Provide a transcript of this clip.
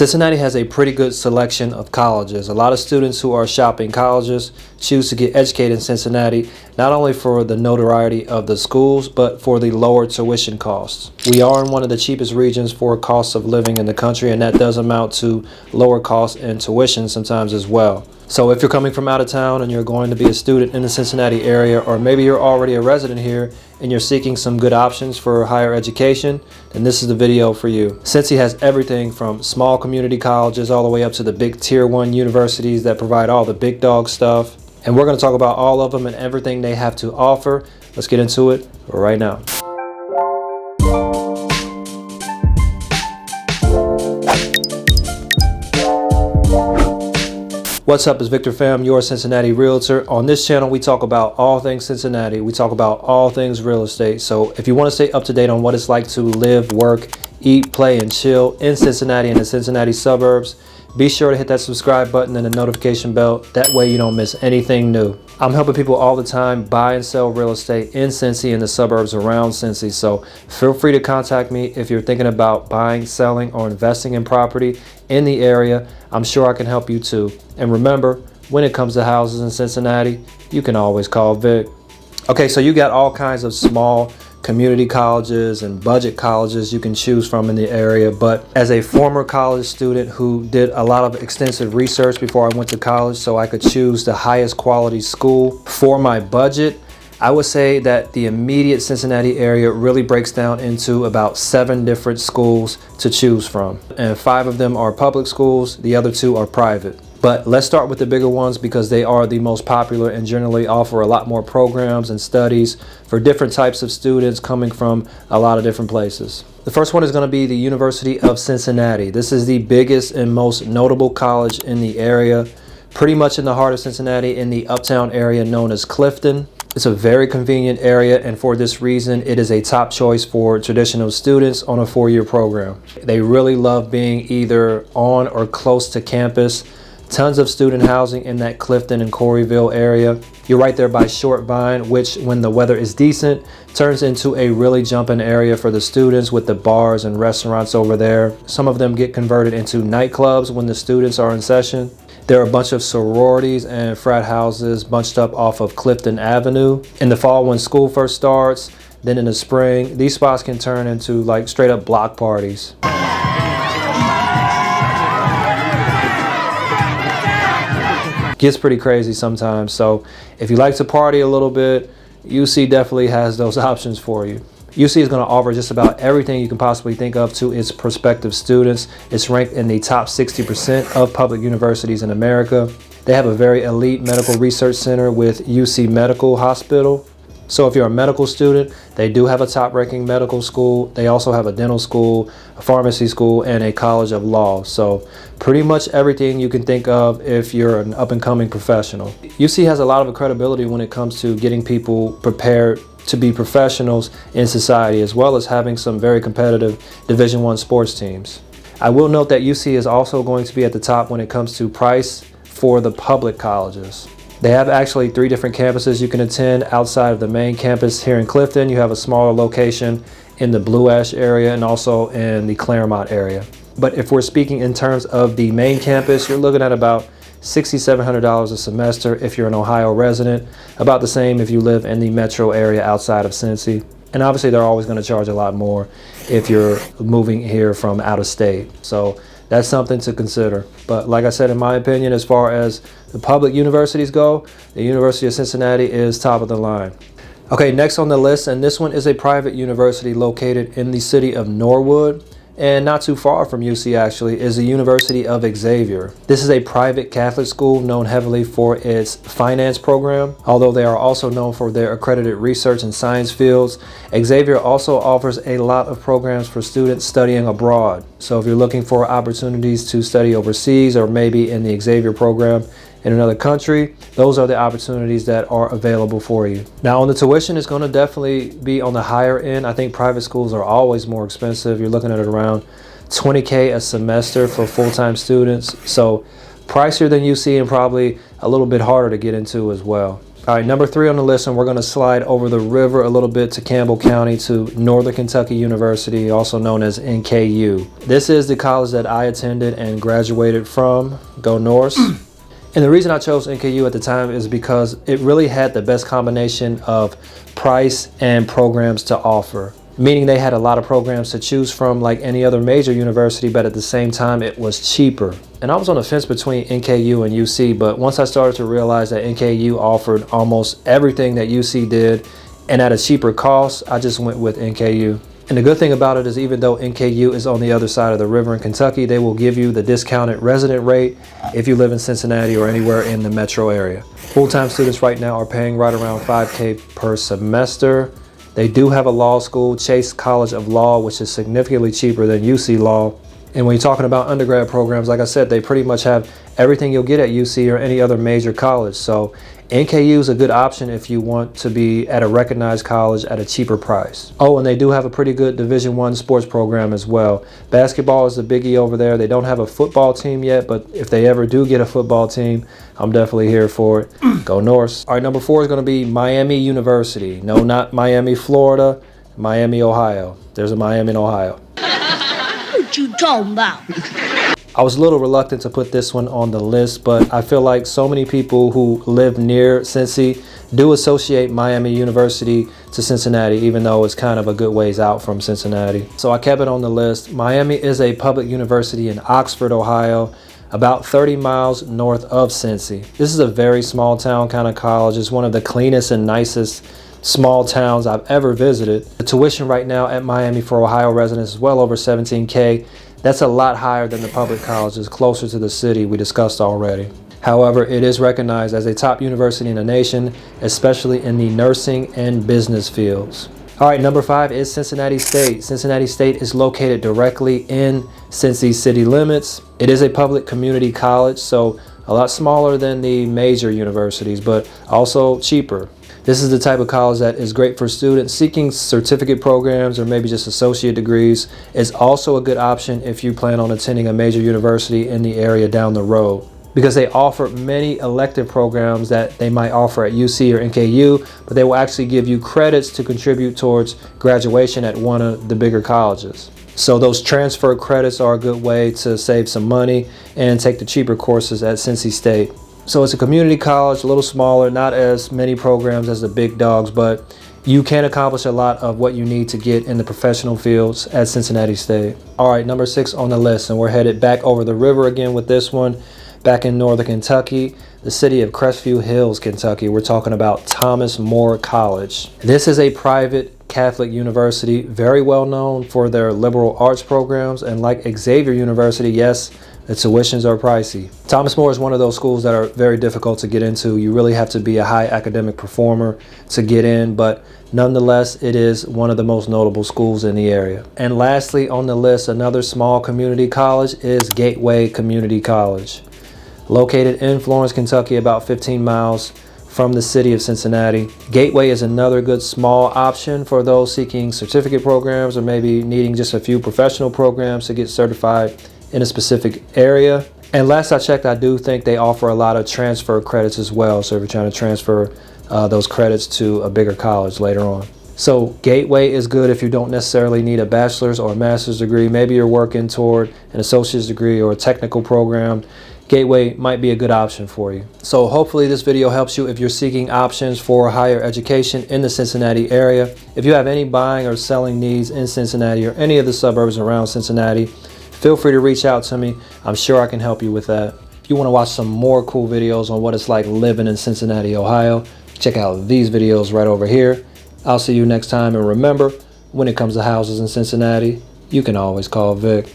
Cincinnati has a pretty good selection of colleges. A lot of students who are shopping colleges choose to get educated in Cincinnati, not only for the notoriety of the schools, but for the lower tuition costs. We are in one of the cheapest regions for costs of living in the country, and that does amount to lower costs and tuition sometimes as well. So if you're coming from out of town and you're going to be a student in the Cincinnati area, or maybe you're already a resident here and you're seeking some good options for higher education, then this is the video for you. Cincy has everything from small community colleges all the way up to the big tier 1 universities that provide all the big dog stuff. And we're going to talk about all of them and everything they have to offer. Let's get into it right now. What's up, it's Victor Pham, your Cincinnati realtor. On this channel, we talk about all things Cincinnati. We talk about all things real estate. So if you want to stay up to date on what it's like to live, work, eat, play, and chill in Cincinnati and the Cincinnati suburbs, be sure to hit that subscribe button and the notification bell. That way you don't miss anything new. I'm helping people all the time buy and sell real estate in Cincy and the suburbs around Cincy. So feel free to contact me if you're thinking about buying, selling, or investing in property in the area. I'm sure I can help you too. And remember, when it comes to houses in Cincinnati, you can always call Vic. Okay, so you got all kinds of small community colleges and budget colleges you can choose from in the area. But as a former college student who did a lot of extensive research before I went to college so I could choose the highest quality school for my budget, I would say that the immediate Cincinnati area really breaks down into about 7 different schools to choose from. And 5 of them are public schools, the other 2 are private. But let's start with the bigger ones because they are the most popular and generally offer a lot more programs and studies for different types of students coming from a lot of different places. The first one is going to be the University of Cincinnati. This is the biggest and most notable college in the area, pretty much in the heart of Cincinnati in the uptown area known as Clifton. It's a very convenient area, and for this reason, it is a top choice for traditional students on a 4-year program. They really love being either on or close to campus. Tons of student housing in that Clifton and Coreyville area. You're right there by Short Vine, which when the weather is decent, turns into a really jumping area for the students with the bars and restaurants over there. Some of them get converted into nightclubs when the students are in session. There are a bunch of sororities and frat houses bunched up off of Clifton Avenue. In the fall when school first starts, then in the spring, these spots can turn into like straight up block parties. Gets pretty crazy sometimes. So if you like to party a little bit, UC definitely has those options for you. UC is going to offer just about everything you can possibly think of to its prospective students. It's ranked in the top 60% of public universities in America. They have a very elite medical research center with UC Medical Hospital. So if you're a medical student, they do have a top-ranking medical school. They also have a dental school, a pharmacy school, and a college of law. So pretty much everything you can think of if you're an up-and-coming professional. UC has a lot of credibility when it comes to getting people prepared to be professionals in society, as well as having some very competitive Division I sports teams. I will note that UC is also going to be at the top when it comes to price for the public colleges. They have actually 3 different campuses you can attend outside of the main campus here in Clifton. You have a smaller location in the Blue Ash area and also in the Claremont area. But if we're speaking in terms of the main campus, you're looking at about $6,700 a semester if you're an Ohio resident, about the same if you live in the metro area outside of Cincy. And obviously they're always going to charge a lot more if you're moving here from out of state. So that's something to consider. But like I said, in my opinion, as far as the public universities go, the University of Cincinnati is top of the line. Okay, next on the list, and this one is a private university located in the city of Norwood, and not too far from UC actually, is the University of Xavier. This is a private Catholic school known heavily for its finance program. Although they are also known for their accredited research and science fields, Xavier also offers a lot of programs for students studying abroad. So if you're looking for opportunities to study overseas or maybe in the Xavier program in another country, those are the opportunities that are available for you. Now on the tuition, it's going to definitely be on the higher end. I think private schools are always more expensive. You're looking at it around $20,000 a semester for full-time students. So pricier than UC and probably a little bit harder to get into as well. All right, number 3 on the list, and we're going to slide over the river a little bit to Campbell County to Northern Kentucky University, also known as NKU. This is the college that I attended and graduated from. Go Norse. And the reason I chose NKU at the time is because it really had the best combination of price and programs to offer. Meaning they had a lot of programs to choose from like any other major university, but at the same time it was cheaper. And I was on the fence between NKU and UC, but once I started to realize that NKU offered almost everything that UC did and at a cheaper cost, I just went with NKU. And the good thing about it is even though NKU is on the other side of the river in Kentucky, they will give you the discounted resident rate if you live in Cincinnati or anywhere in the metro area. Full-time students right now are paying right around $5,000 per semester. They do have a law school, Chase College of Law, which is significantly cheaper than UC Law. And when you're talking about undergrad programs, like I said, they pretty much have everything you'll get at UC or any other major college. So NKU is a good option if you want to be at a recognized college at a cheaper price. Oh, and they do have a pretty good Division I sports program as well. Basketball is the biggie over there. They don't have a football team yet, but if they ever do get a football team, I'm definitely here for it. Go Norse. All right, number 4 is going to be Miami University. No, not Miami, Florida, Miami, Ohio. There's a Miami in Ohio. What you talking about? I was a little reluctant to put this one on the list, but I feel like so many people who live near Cincy do associate Miami University to Cincinnati, even though it's kind of a good ways out from Cincinnati. So I kept it on the list. Miami is a public university in Oxford, Ohio, about 30 miles north of Cincy. This is a very small town kind of college. It's one of the cleanest and nicest small towns I've ever visited. The tuition right now at Miami for Ohio residents is well over $17,000. That's a lot higher than the public colleges closer to the city we discussed already. However, it is recognized as a top university in the nation, especially in the nursing and business fields. All right, number 5 is Cincinnati State. Cincinnati State is located directly in Cincy city limits. It is a public community college, so a lot smaller than the major universities, but also cheaper. This is the type of college that is great for students seeking certificate programs or maybe just associate degrees. It's also a good option if you plan on attending a major university in the area down the road, because they offer many elective programs that they might offer at UC or NKU, but they will actually give you credits to contribute towards graduation at one of the bigger colleges. So those transfer credits are a good way to save some money and take the cheaper courses at Cincy State. So it's a community college, a little smaller, not as many programs as the big dogs, but you can accomplish a lot of what you need to get in the professional fields at Cincinnati State. All right, number 6 on the list, and we're headed back over the river again with this one. Back in Northern Kentucky, the city of Crestview Hills, Kentucky, we're talking about Thomas More College. This is a private Catholic university, very well known for their liberal arts programs, and like Xavier University, yes, the tuitions are pricey. Thomas More is one of those schools that are very difficult to get into. You really have to be a high academic performer to get in, but nonetheless, it is one of the most notable schools in the area. And lastly on the list, another small community college is Gateway Community College. Located in Florence, Kentucky, about 15 miles from the city of Cincinnati. Gateway is another good small option for those seeking certificate programs or maybe needing just a few professional programs to get certified in a specific area. And last I checked, I do think they offer a lot of transfer credits as well. So if you're trying to transfer those credits to a bigger college later on. So Gateway is good if you don't necessarily need a bachelor's or a master's degree. Maybe you're working toward an associate's degree or a technical program. Gateway might be a good option for you. So hopefully this video helps you if you're seeking options for higher education in the Cincinnati area. If you have any buying or selling needs in Cincinnati or any of the suburbs around Cincinnati, feel free to reach out to me. I'm sure I can help you with that. If you want to watch some more cool videos on what it's like living in Cincinnati, Ohio, check out these videos right over here. I'll see you next time, and remember, when it comes to houses in Cincinnati, you can always call Vic.